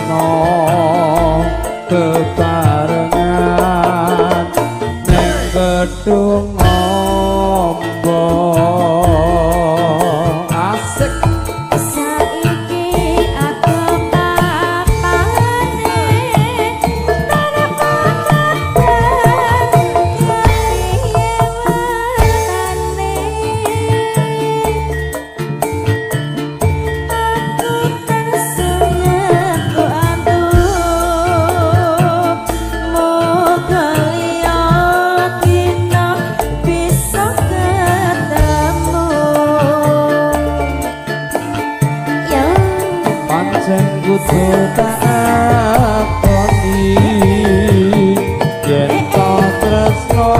tresno bebarengan ning gedung ombo asik saiki aku papane para kudu tak akoni yen to tresno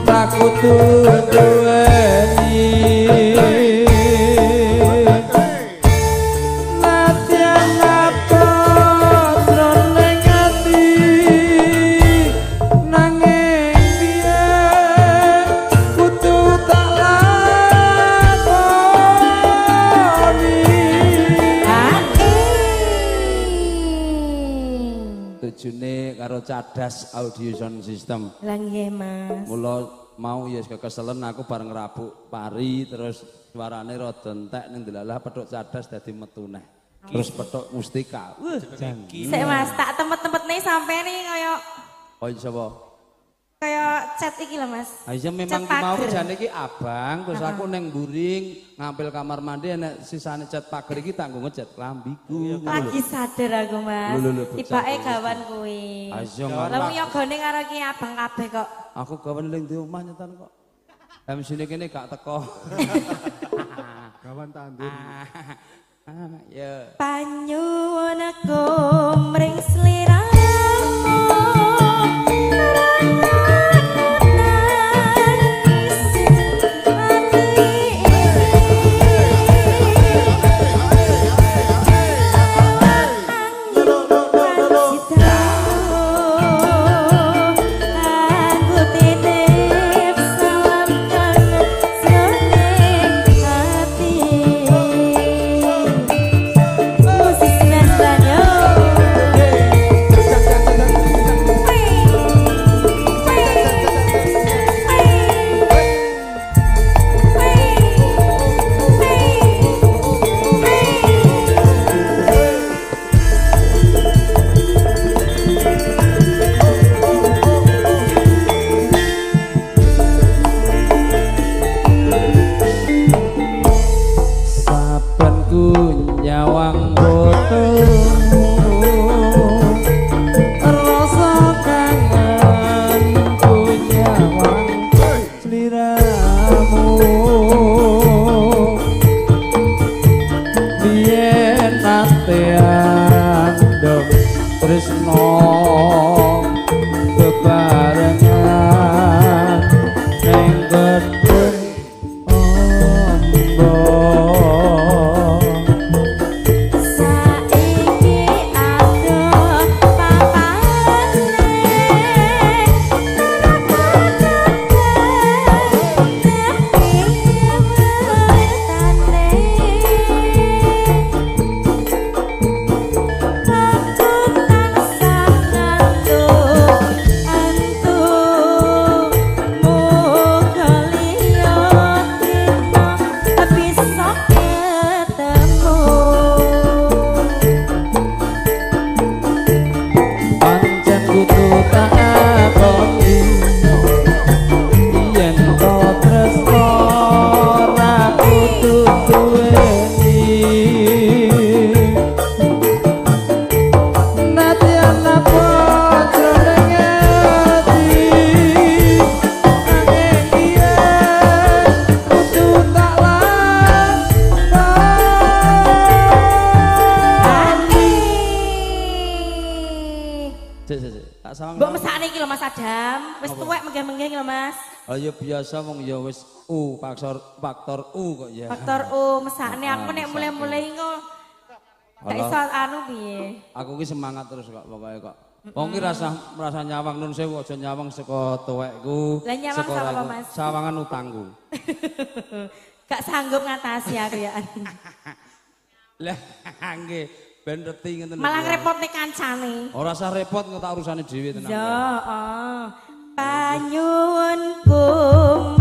tak kudu duweni nadyan apa jroning ati nanging biyen kudu tak lakoni. Tujune karo Cadas Audio Sound System. Lah nggih, Mas. Mula mau ya kekeselen aku bareng rabuk pari terus suarane rada entek ning delalah petuk Cadas dadi metu neh. Terus petuk Mustika. Sik Mas, tak tempet-tempetne sampean iki kaya Oh sapa? kaya chat iki lho Mas. Ha iya memang ki mau jane iki abang terus aku ning mburing ngampil kamar mandi enek sisane cat pager iki tak nggo ngecat klambiku. Lagi sadar aku Mas. Tibake gawan kuwi. Ha iya Lah wong yogane karo ki abang kabeh kok. aku gawan ning ndi omah nyetan kok. Lah mesine kene gak teko. Gawan tandur. Ya. Panyuwun aku mring sliramu. Nyawang botomu rasa kangen nyawang sliramu biyen ate andhong tresno bebarengan ning gedung ombo. Mbok mesakne iki lho Mas Adam, wis tuwek menggeh-menggeh lho Mas. Oh ya biasa wong ya wis faktor U kok ya. Faktor U mesakne aku nek mulai-mulai engko gak iso anu piye. Aku ki semangat terus kok pokoke kok. Wong ki rasa nyawang nun sewu aja nyawang saka tuwekku. Lah nyawang sapa Mas? Sawangan utangku. Gak sanggup ngatasi aku ya. Lah nggih ben reti ngeten. Malah ngrepotne kancane. Ora usah repot engko tak urusane dhewe tenan. Ya, panyuwun kum